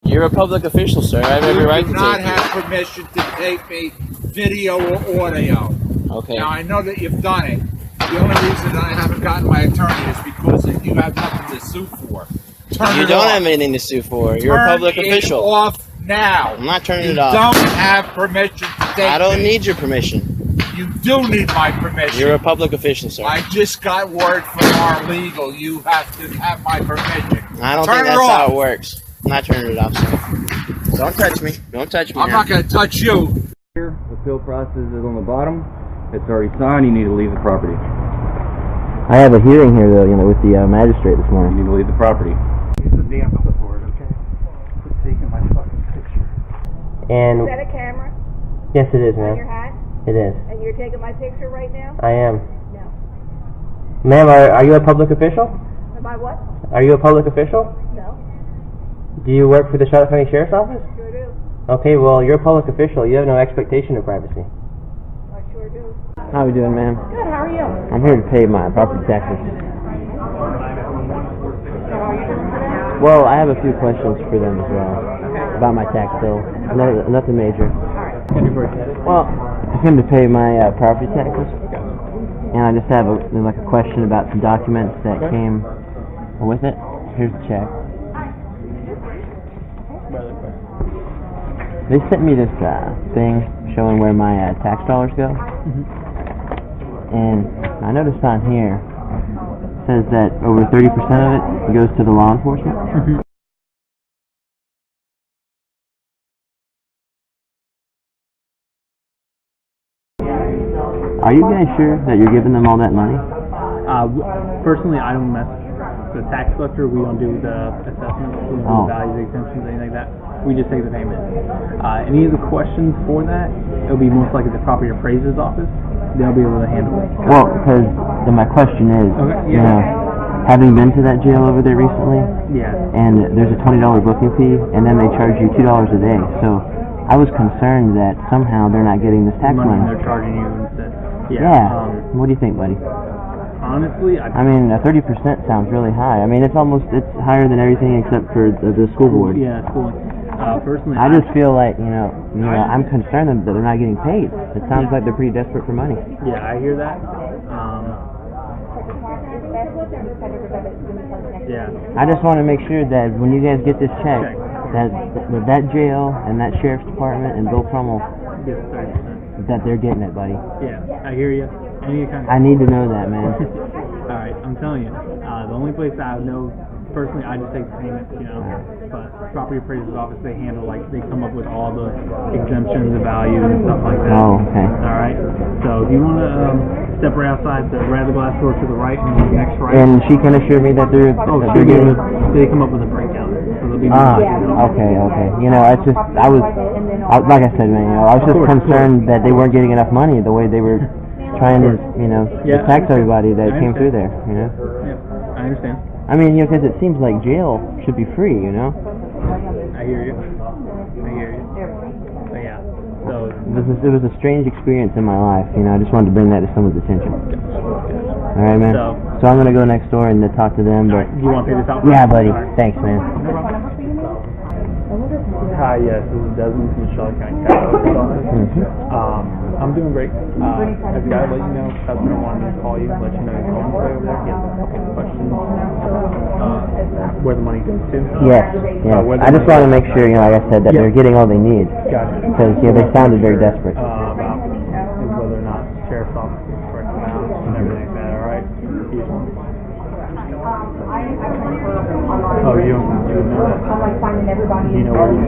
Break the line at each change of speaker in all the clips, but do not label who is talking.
You're a public official, sir. I have every right to take you.
You do not have permission to take me video or audio.
Okay.
Now, I know that you've done it. The only reason that I haven't gotten my attorney is because you have nothing to sue for.
You don't have anything to sue for. You're a public official.
Turn it off now.
I'm not turning it off.
You don't have permission to take me.
I don't need your permission.
You do need my permission.
You're a public official, sir.
I just got word from our legal. You have to have my permission.
I don't think that's how it works. I'm not turning it off, sir. Don't touch me. Don't touch me.
I'm not going to touch you.
The appeal process is on the bottom. It's already signed. You need to leave the property.
I have a hearing here, though, with the magistrate this morning.
You need to leave the property.
It's a damn clipboard, okay? Quit taking my fucking picture.
And
is that a camera?
Yes, it is, ma'am.
On your hat?
It is.
And you're taking my picture right now?
I am.
No.
Ma'am, are you a public official?
Am I what?
Are you a public official?
No.
Do you work for the Charlotte County Sheriff's Office?
Sure do.
Okay, well, you're a public official. You have no expectation of privacy.
I sure do.
How are we doing, ma'am?
Good, how are you?
I'm here to pay my property taxes.
So how are you doing today?
Well, I have a few questions for them as well.
Okay.
About my tax bill. Nothing major.
Alright.
Well, I came to pay my property taxes. And I just have a question about some documents that came with it. Here's the check. They sent me this thing showing where my tax dollars go. And I noticed on here it says that over 30% of it goes to the law enforcement. Are you guys sure that you're giving them all that money?
Personally, I don't mess with the tax collector. We don't do the assessments, we don't do the values, exemptions, anything like that. We just take the payment. Any of the questions for that, it'll be most likely the property appraiser's office. They'll be able to handle it.
Well, because my question is, you know, having been to that jail over there recently, and there's a $20 booking fee, and then they charge you $2 a day. So I was concerned that somehow they're not getting this tax money.
They're charging you instead.
What do you think, buddy?
Honestly,
I mean, 30% sounds really high. I mean, it's higher than everything except for the school board.
Yeah, schooling. Personally,
I just feel like, I'm concerned that they're not getting paid. It sounds like they're pretty desperate for money.
Yeah, I hear that.
I just want to make sure that when you guys get this check, that jail and that sheriff's department and Bill Prummel, that they're getting it, buddy.
Yeah, I hear you.
I need to know that, man.
Alright, I'm telling you, the only place I know, personally, I just take the payments, but property appraiser's office, they handle, they come up with all the exemptions, the values, and stuff like that.
Oh, okay.
Alright, so if you want to step right outside the glass door to the right, and the next right.
And she can assure me that they're getting...
They come up with a breakdown, so they'll be...
okay. It's just, like I said, man, I was just concerned that they weren't getting enough money the way they were trying to, tax everybody that came through there,
Yeah, I understand.
I mean, because it seems like jail should be free,
I hear you. But yeah, so...
It was a strange experience in my life, I just wanted to bring that to someone's attention. Alright, man. So I'm going to go next door and talk to them, but...
You want to pay this out?
Yeah, buddy. Thanks, man.
Hi, yes, this is Desmond from the Charlotte County Sheriff's Office. I'm doing great. I've got to let you know, customer wanted me to call you, let you know he's going over there. He has a couple of questions. Where the money goes to.
Yes. I just want to make sure, like I said, that they're getting all they need.
Gotcha.
Because, they sounded very desperate.
About whether or not the sheriff's office is correct amount and everything like that, alright? Oh, you know that? Do you know where you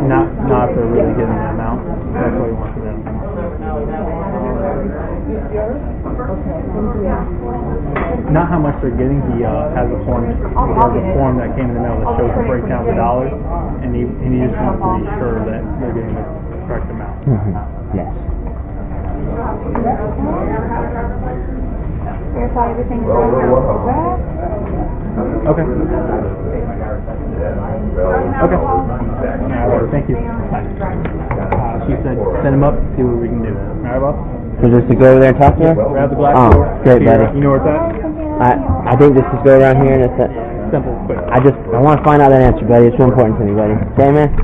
not if they're really getting the amount. That's what you want for them. Not how much they're getting. He has a form. That came in the mail that shows the breakdown of the dollars, and he just wants to be sure that they're getting the correct amount.
Yes.
Verify everything.
Okay. Thank you. She said send him up, see what we can do. Alright, boss?
So just to go over there and talk to her?
Grab the glass door.
Great, buddy.
You know where it's at?
I think this is go around here and it's
simple, quick.
I want to find out that answer, buddy. It's real important to me, buddy. Okay, man?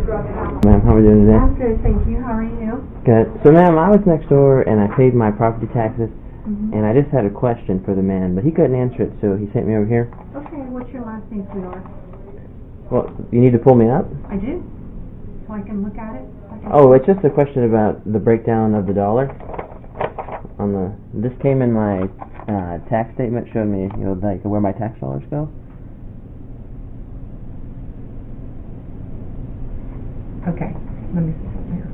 Ma'am, how are we doing today?
I'm good, thank you. How are you?
Good. So, ma'am, I was next door and I paid my property taxes, and I just had a question for the man, but he couldn't answer it, so he sent me over here.
Okay, what's your last name, sweetheart?
Well, you need to pull me up?
I do. So I can look at it?
Oh, it's just a question about the breakdown of the dollar. This came in my tax statement, showed me, like where my tax dollars go.
Okay, let me see something here.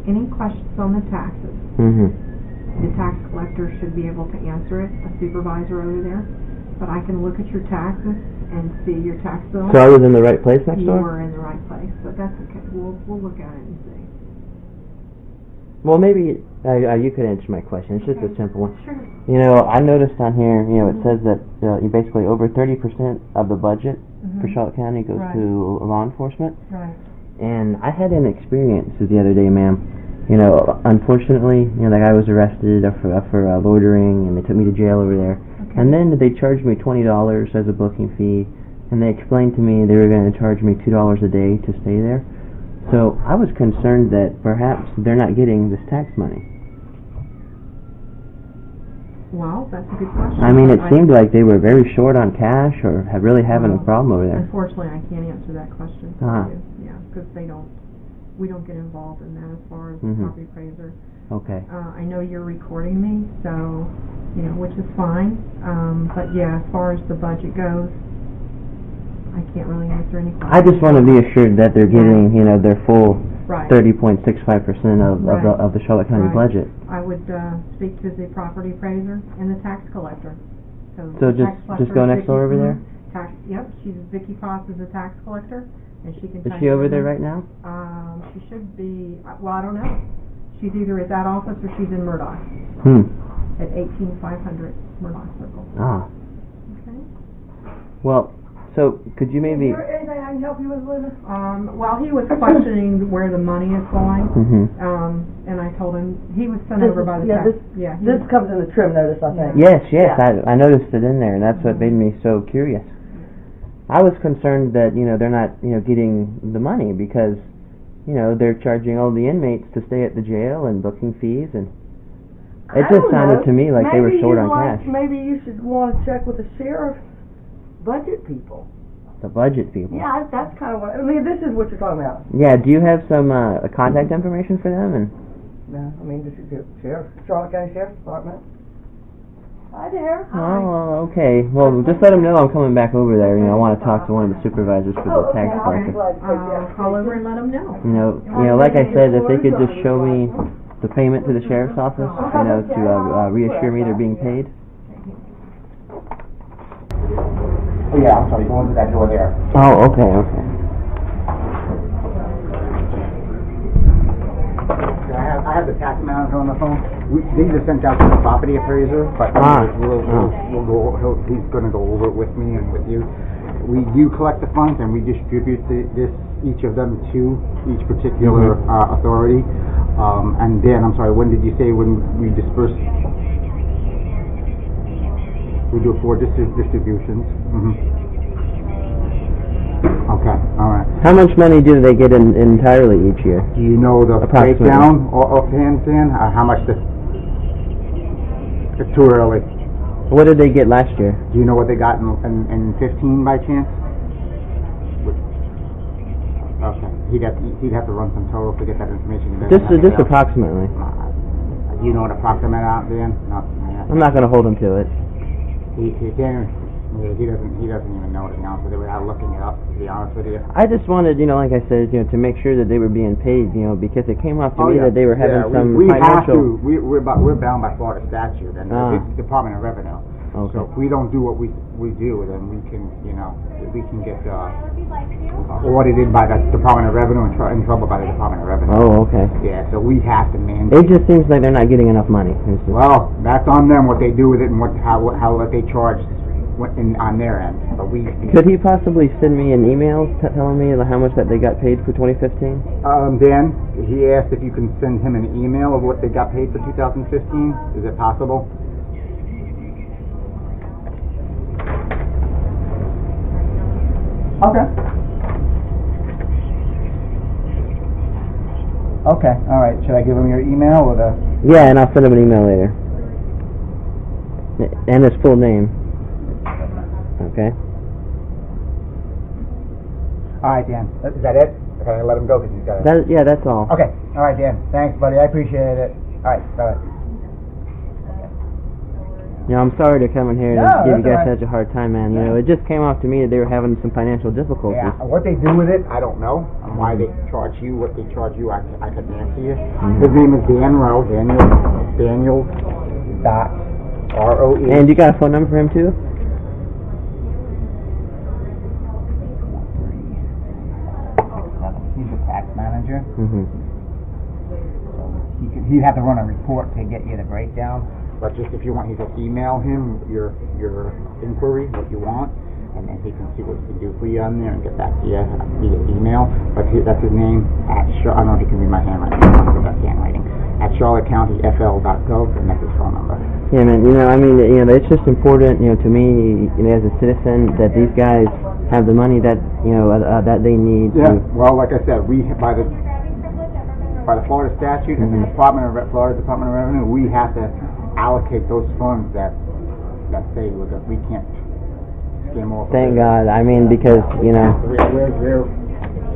Any questions on the taxes? The tax collector should be able to answer it, a supervisor over there. But I can look at your taxes and see your tax bill.
So I was in the right place next door?
You were in the right place, but that's okay. We'll look at it and see.
Well, maybe you could answer my question. It's just a simple one.
Sure.
I noticed on here, it says that you basically over 30% of the budget for Charlotte County goes
Right.
to law enforcement.
Right.
And I had an experience the other day, ma'am. Unfortunately, the guy was arrested for loitering, and they took me to jail over there.
Okay.
And then they charged me $20 as a booking fee, and they explained to me they were going to charge me $2 a day to stay there. So I was concerned that perhaps they're not getting this tax money.
Well, that's a good question.
I mean, it seemed like they were very short on cash, or really having a problem over there.
Unfortunately, I can't answer that question for
Ah.
you. Yeah, because we don't get involved in that as far as the property appraiser.
Okay.
I know you're recording me, so, which is fine. But yeah, as far as the budget goes, I can't really answer any questions.
I just want to be assured that they're getting, their full
Right.
30.65% of
Right.
the Charlotte County
Right.
budget.
I would speak to the property appraiser and the tax collector.
So
the
just
tax collector
go
is
next door over there?
Yep, Vicky Foss is the tax collector, and she can
Is
tell
she
you
over there
the-
right now?
She should be, well, I don't know. She's either at that office or she's in Murdoch at 18500 Murdoch Circle.
Ah.
Okay.
Well, so could you maybe...
Is there anything I can help you with, Linda? Well, he was questioning where the money is going, and I told him, he was sent over by the tax.
This comes in the trim notice, I think.
Yes, I noticed it in there, and that's what made me so curious. I was concerned that, they're not, getting the money because, they're charging all the inmates to stay at the jail and booking fees, and it just sounded to me like they were short on cash.
Maybe you should want to check with the sheriff's budget people.
The budget people?
Yeah, that's kind of what, this is what you're talking about.
Yeah, do you have some contact information for them? And
No, this is the sheriff, Charlotte County Sheriff's Department. Hi there.
Oh, okay. Well, just let them know I'm coming back over there. I want to talk to one of the supervisors for the tax collector.
Call over and let them know.
Like I said, if they could just show me the payment to the sheriff's office, to reassure me they're being paid.
Oh yeah, I'm sorry, go into that door there.
Oh, okay.
I have the tax manager on the phone. These are sent out to the property appraiser, but he's going to go over it with me and with you. We do collect the funds and we distribute each of them to each particular authority. And Dan, I'm sorry, when did you say when we disperse? We do 4 distributions. Okay, all right.
How much money do they get entirely each year?
Do you know the breakdown offhand, Dan? How much it's too early.
What did they get last year?
Do you know what they got in 15 by chance? Okay, he'd have to run some totals to get that information.
Just approximately.
Do you know an approximate out, Dan? No,
I'm not going to hold him to it.
He doesn't even know, to be honest with you, without looking it up, to be honest with you.
I just wanted, like I said, to make sure that they were being paid, because it came off to me that they were having some financial...
We're bound by Florida statute and the Department of Revenue.
Okay.
So if we don't do what we do, then we can get audited by the Department of Revenue and in trouble by the Department of Revenue.
Oh, okay.
Yeah, so we have to mandate.
It just seems like they're not getting enough money.
Well, that's on them what they do with it and how they charge on their end. But
Could he possibly send me an email telling me how much that they got paid for 2015?
Dan, he asked if you can send him an email of what they got paid for 2015. Is it possible? Okay. Okay, alright. Should I give him your email or the...
Yeah, and I'll send him an email later. And his full name. Okay.
Alright, Dan. Is that it? Or can I let him go because he's got it?
Yeah, that's all.
Okay. Alright, Dan. Thanks, buddy. I appreciate it. Alright, bye-bye.
You know, I'm sorry to come in here and
No,
give you guys
that's all right.
such a hard time, man. You know, it just came off to me that they were having some financial difficulties.
Yeah, what they do with it, I don't know. And why they charge you what they charge you, I couldn't answer you. His name is Dan Rowe, Daniel dot R-O-E.
And you got a phone number for him, too?
He's a tax manager.
Mm-hmm.
So he'd have to run a report to get you the breakdown. But just if you want, you just email him your inquiry, what you want, and then he can see what he can do for you on there and get back to you via email. But that's his name at I don't know if you can read my handwriting. That's handwriting at charlottecounttyfl.gov, and that's his phone number.
Yeah, man. You know, I mean, you know, it's just important, you know, to me, you know, as a citizen, that these guys have the money that that they need.
Yeah. Well, like I said, we by the Florida statute and the Florida Department of Revenue, we have to allocate those funds that say that we can't skim off.
Thank God. I mean, because, you know,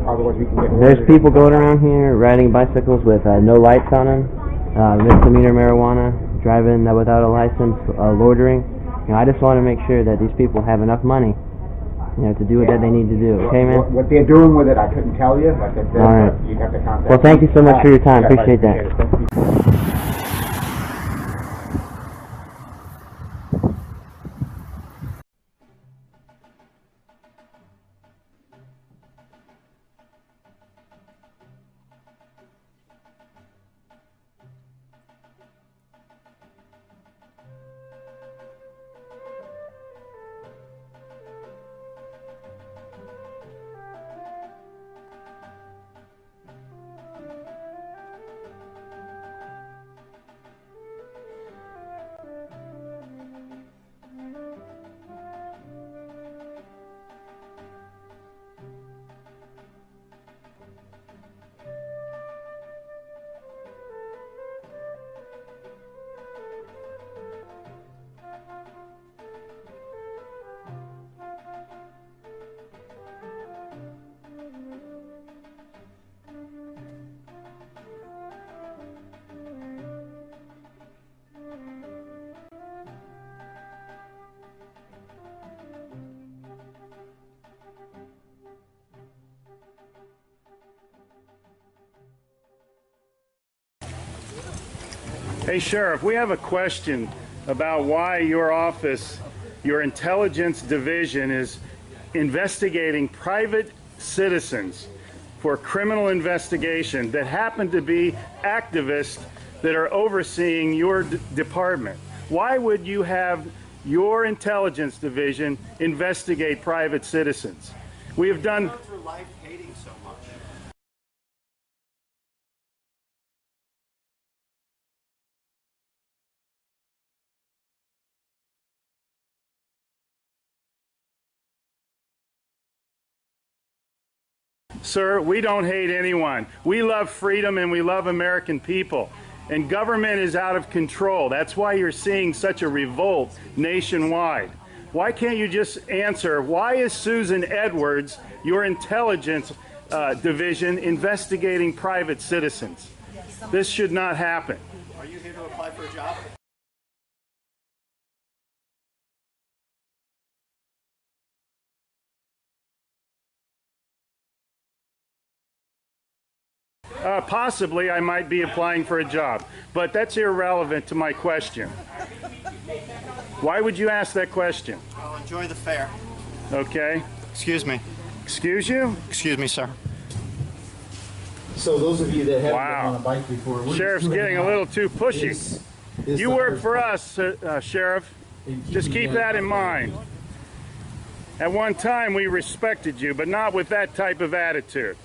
otherwise we can get
there's people going around here riding bicycles with no lights on them, misdemeanor marijuana, driving without a license, loitering. You know, I just want to make sure that these people have enough money, you know, to do what they need to do. Okay, man?
What they're doing with it, I couldn't tell you. Like I said,
all right.
You'd have to contact.
Well, thank you so much for your time.
Yeah,
Appreciate that.
Hey, Sheriff, we have a question about why your office, your intelligence division, is investigating private citizens for criminal investigation that happen to be activists that are overseeing your department. Why would you have your intelligence division investigate private citizens? We have done... for life hating so much. Sir, we don't hate anyone. We love freedom and we love American people. And government is out of control. That's why you're seeing such a revolt nationwide. Why can't you just answer, why is Susan Edwards, your intelligence division, investigating private citizens? This should not happen.
Are you here to apply for a job?
Possibly I might be applying for a job, but that's irrelevant to my question. Why would you ask that question?
Well, enjoy the fair.
Okay.
Excuse me.
Excuse you?
Excuse me, sir.
So those of you that haven't
Wow.
been on a bike before, we're
Sheriff's getting a little too pushy.
is
You
the
work
first
for
bike
us, Sheriff.
in
Just keep
keeping
that in mind. At one time, we respected you, but not with that type of attitude.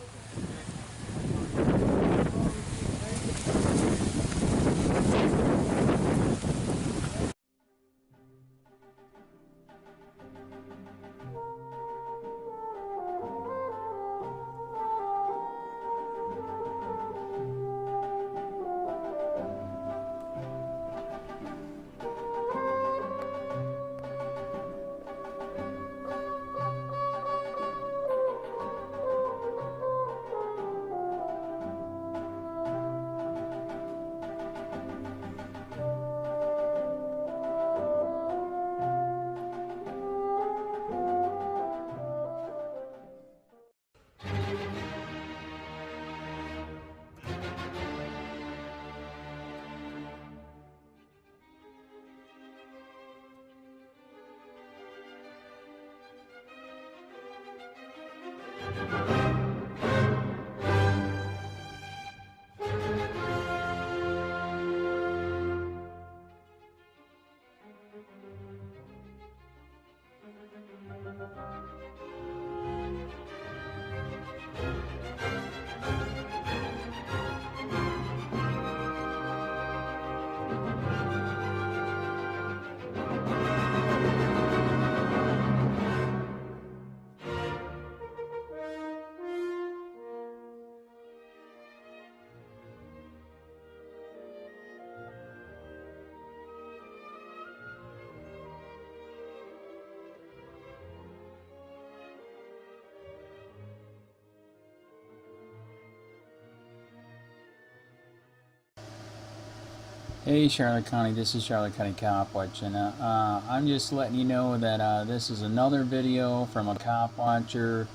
Hey Charlotte County, this is Charlotte County COPWATCH, and I'm just letting you know that this is another video from a cop watcher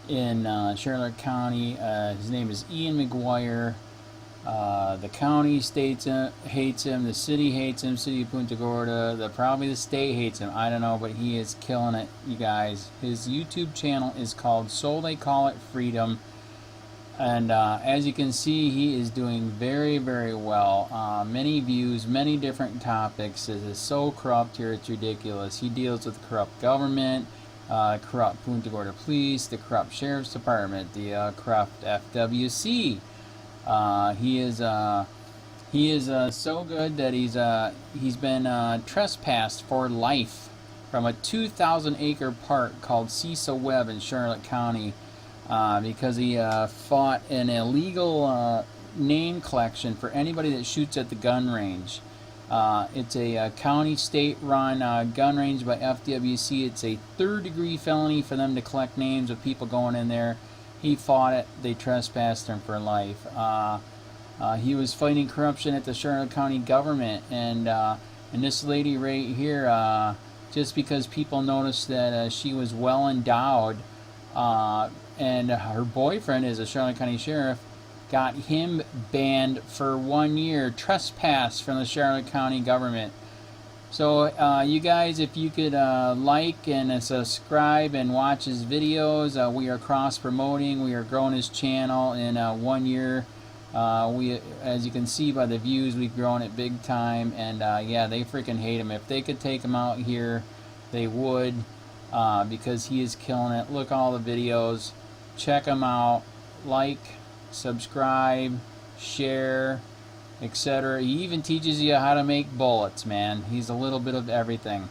in Charlotte County. His name is Ian McGuire. The county hates him, the city hates him, city of Punta Gorda, probably the state hates him, I don't know, but he is killing it, you guys. His YouTube channel is called So They Call It Freedom. And as you can see, he is doing very, very well. Many views, many different topics. It is so corrupt here, it's ridiculous. He deals with corrupt government, corrupt Punta Gorda police, the corrupt sheriff's department, the corrupt FWC. He is so good that he's been trespassed for life from a 2,000-acre park called Cecil Webb in Charlotte County. Because he fought an illegal name collection for anybody that shoots at the gun range. It's a county state-run gun range by FWC. It's a third-degree felony for them to collect names of people going in there. He fought it. They trespassed him for life. He was fighting corruption at the Charlotte County government, and this lady right here, just because people noticed that she was well endowed, and her boyfriend is a Charlotte County sheriff, got him banned for 1 year, trespass from the Charlotte County government. So you guys, if you could like and subscribe and watch his videos, we are cross-promoting, we are growing his channel in 1 year. As you can see by the views, we've grown it big time, and yeah, they freaking hate him. If they could take him out here, they would. Because he is killing it. Look all the videos, check him out, like, subscribe, share, etc. He even teaches you how to make bullets, man. He's a little bit of everything.